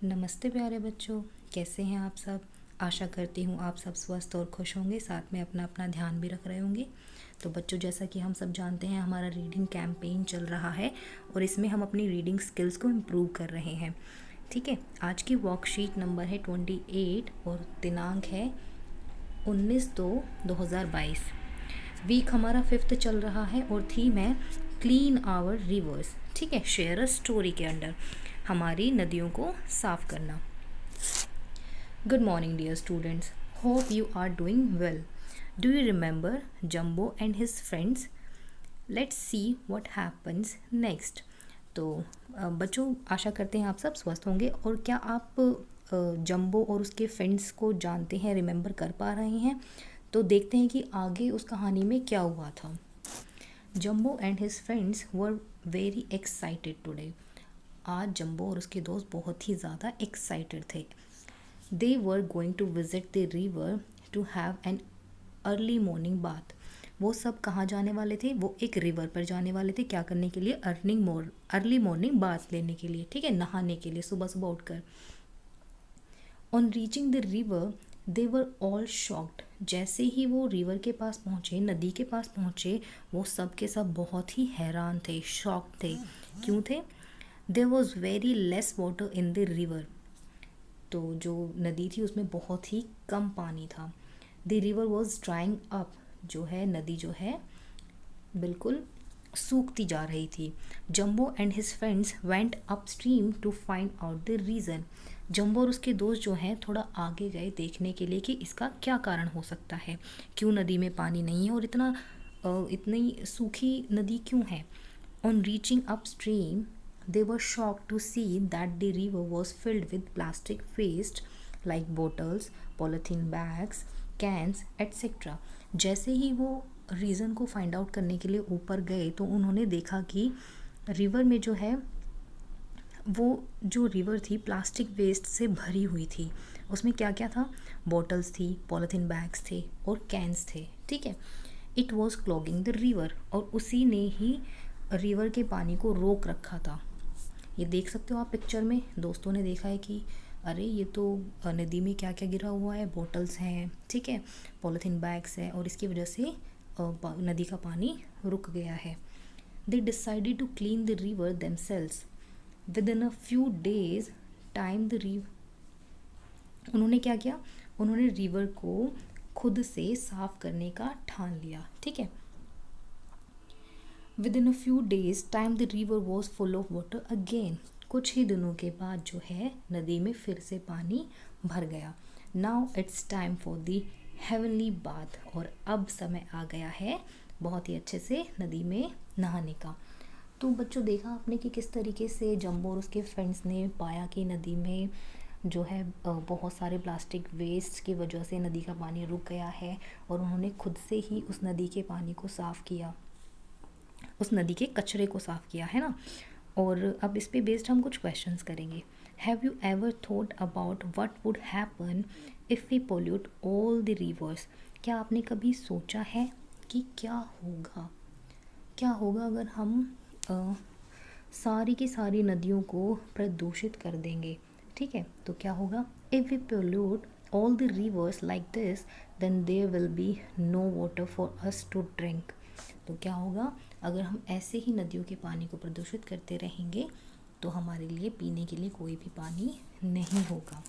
नमस्ते प्यारे बच्चों, कैसे हैं आप सब। आशा करती हूँ आप सब स्वस्थ और खुश होंगे, साथ में अपना अपना ध्यान भी रख रहे होंगे। तो बच्चों, जैसा कि हम सब जानते हैं, हमारा रीडिंग कैंपेन चल रहा है और इसमें हम अपनी रीडिंग स्किल्स को इम्प्रूव कर रहे हैं। ठीक है, आज की वर्कशीट नंबर है 28 और दिनांक है 19/2/2022। वीक हमारा 5th चल रहा है और थीम है क्लीन आवर रिवर्स। ठीक है, शेयर अ स्टोरी के अंडर हमारी नदियों को साफ करना। Good morning dear students, hope you are doing well. Do you remember Jumbo and his friends? Let's see what happens next. तो बच्चों, आशा करते हैं आप सब स्वस्थ होंगे। और क्या आप जम्बो और उसके फ्रेंड्स को जानते हैं, रिमेंबर कर पा रहे हैं? तो देखते हैं कि आगे उस कहानी में क्या हुआ था। Jumbo and his friends were very excited today. आज जम्बो और उसके दोस्त बहुत ही ज़्यादा एक्साइटेड थे। They were going to visit the river to have an early morning bath. वो सब कहाँ जाने वाले थे? वो एक रिवर पर जाने वाले थे। क्या करने के लिए? अर्ली मॉर्निंग बाथ लेने के लिए। ठीक है, नहाने के लिए सुबह सुबह उठकर। On reaching the river they were all shocked. जैसे ही वो रिवर के पास पहुँचे, नदी के पास पहुँचे, वो सब के सब बहुत ही हैरान थे, शॉक्ड थे। क्यों थे? There was very less water in the river. तो जो नदी थी उसमें बहुत ही कम पानी था। The river was drawing up. जो है नदी जो है बिल्कुल सूखती जा रही थी। Jumbo and his friends went upstream to find out the reason. Jumbo और उसके दोस्त जो हैं थोड़ा आगे गए देखने के लिए कि इसका क्या कारण हो सकता है, क्यों नदी में पानी नहीं है और इतनी सूखी नदी क्यों है। On reaching up stream they were shocked to see that the river was filled with plastic waste like bottles, polythene bags, cans, etc. जैसे ही वो रीज़न को फाइंड आउट करने के लिए ऊपर गए तो उन्होंने देखा कि रिवर में जो है वो जो रिवर थी प्लास्टिक वेस्ट से भरी हुई थी। उसमें क्या क्या था? बॉटल्स थी, पॉलीथीन बैग्स थे और कैंस थे। ठीक है, it was clogging the river. और उसी ने ही रिवर के पानी को रोक रखा था। ये देख सकते हो आप पिक्चर में। दोस्तों ने देखा है कि अरे ये तो नदी में क्या क्या गिरा हुआ है, बॉटल्स हैं, ठीक है, पॉलीथीन बैग्स है और इसकी वजह से नदी का पानी रुक गया है। They decided to clean the river themselves within a few days time the river. उन्होंने क्या किया? उन्होंने रिवर को खुद से साफ करने का ठान लिया। ठीक है, Within a few days time the river was full of water again. कुछ ही दिनों के बाद जो है नदी में फिर से पानी भर गया। Now it's time for the heavenly bath. और अब समय आ गया है बहुत ही अच्छे से नदी में नहाने का। तो बच्चों, देखा आपने कि किस तरीके से जम्बो और उसके फ्रेंड्स ने पाया कि नदी में जो है बहुत सारे प्लास्टिक वेस्ट की वजह से नदी का पानी रुक गया है और उन्होंने खुद से ही उस नदी के पानी को साफ़ किया, उस नदी के कचरे को साफ़ किया, है ना। और अब इस पे बेस्ड हम कुछ क्वेश्चंस करेंगे। Have you ever thought about what would happen if we pollute all the rivers? क्या आपने कभी सोचा है कि क्या होगा अगर हम सारी की सारी नदियों को प्रदूषित कर देंगे? ठीक है, तो क्या होगा? If we pollute all the rivers like this then there will be no water for us to drink. तो क्या होगा अगर हम ऐसे ही नदियों के पानी को प्रदूषित करते रहेंगे तो हमारे लिए पीने के लिए कोई भी पानी नहीं होगा।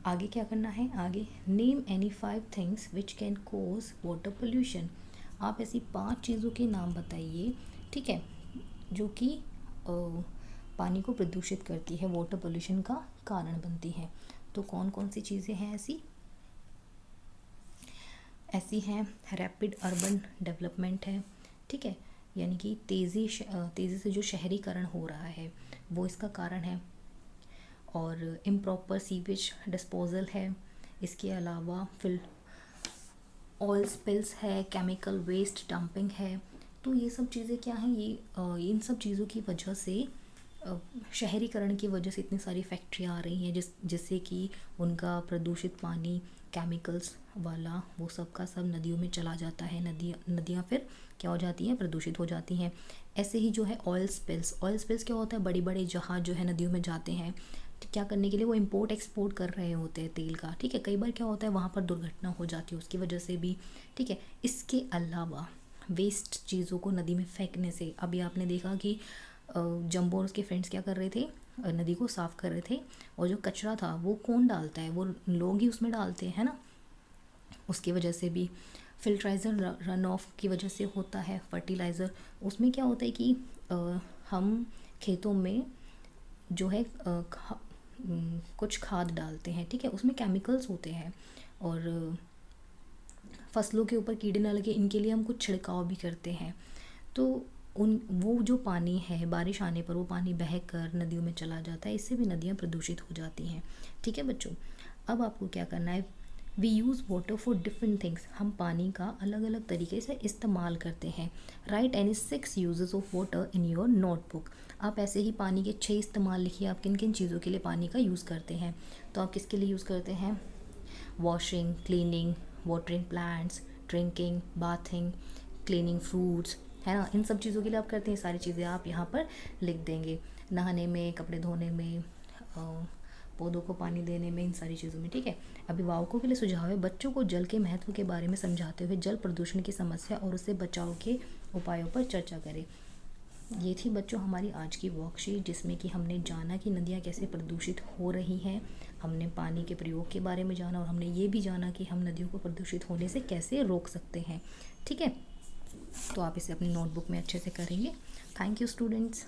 आगे क्या करना है? आगे name any 5 things which can cause water pollution. आप ऐसी 5 चीज़ों के नाम बताइए, ठीक है, जो कि पानी को प्रदूषित करती है, वाटर पोल्यूशन का कारण बनती हैं। तो कौन कौन सी चीज़ें हैं ऐसी हैं? रैपिड अर्बन डेवलपमेंट है, ठीक है, यानी कि तेज़ी से जो शहरीकरण हो रहा है वो इसका कारण है। और इम्प्रॉपर सीवेज डिस्पोजल है। इसके अलावा फिर ऑयल स्पिल्स है, केमिकल वेस्ट डंपिंग है। तो ये सब चीज़ें क्या हैं? ये इन सब चीज़ों की वजह से शहरीकरण की वजह से इतनी सारी फैक्ट्रियाँ आ रही हैं जिससे कि उनका प्रदूषित पानी केमिकल्स वाला वो सब का सब नदियों में चला जाता है। नदियाँ फिर क्या हो जाती हैं? प्रदूषित हो जाती हैं। ऐसे ही जो है ऑयल स्पिल्स क्या होता है? बड़े बड़े जहाज़ जो है नदियों में जाते हैं, क्या करने के लिए, वो इम्पोर्ट एक्सपोर्ट कर रहे होते हैं तेल का, ठीक है। कई बार क्या होता है वहाँ पर दुर्घटना हो जाती है उसकी वजह से भी, ठीक है। इसके अलावा वेस्ट चीज़ों को नदी में फेंकने से, अभी आपने देखा कि जंबो और उसके फ्रेंड्स क्या कर रहे थे, नदी को साफ़ कर रहे थे, और जो कचरा था वो कौन डालता है, वो लोग ही उसमें डालते हैं, है ना। उसकी वजह से भी फिल्ट्राइज़र रन ऑफ की वजह से होता है, फर्टिलाइज़र। उसमें क्या होता है कि हम खेतों में जो है कुछ खाद डालते हैं, ठीक है, उसमें केमिकल्स होते हैं, और फसलों के ऊपर कीड़े ना लगे इनके लिए हम कुछ छिड़काव भी करते हैं। तो वो जो पानी है बारिश आने पर वो पानी बह कर नदियों में चला जाता है, इससे भी नदियाँ प्रदूषित हो जाती हैं, ठीक है बच्चों। अब आपको क्या करना है, we use water for different things, हम पानी का अलग अलग तरीके से इस्तेमाल करते हैं। Right any 6 uses of water in your notebook. आप ऐसे ही पानी के 6 इस्तेमाल लिखिए, आप किन किन चीज़ों के लिए पानी का यूज़ करते हैं। तो आप किसके लिए यूज़ करते हैं, washing, cleaning, watering plants, drinking, bathing, cleaning fruits, है ना। इन सब चीज़ों के लिए आप करते हैं, सारी चीज़ें आप यहाँ पर लिख देंगे। नहाने में, कपड़े धोने में, पौधों को पानी देने में, इन सारी चीज़ों में, ठीक है। अभिभावकों के लिए सुझाव है, बच्चों को जल के महत्व के बारे में समझाते हुए जल प्रदूषण की समस्या और उससे बचाव के उपायों पर चर्चा करें। ये थी बच्चों हमारी आज की वर्कशीट, जिसमें कि हमने जाना कि नदियाँ कैसे प्रदूषित हो रही हैं, हमने पानी के प्रयोग के बारे में जाना, और हमने ये भी जाना कि हम नदियों को प्रदूषित होने से कैसे रोक सकते हैं, ठीक है। तो आप इसे अपनी नोटबुक में अच्छे से करेंगे। Thank you students.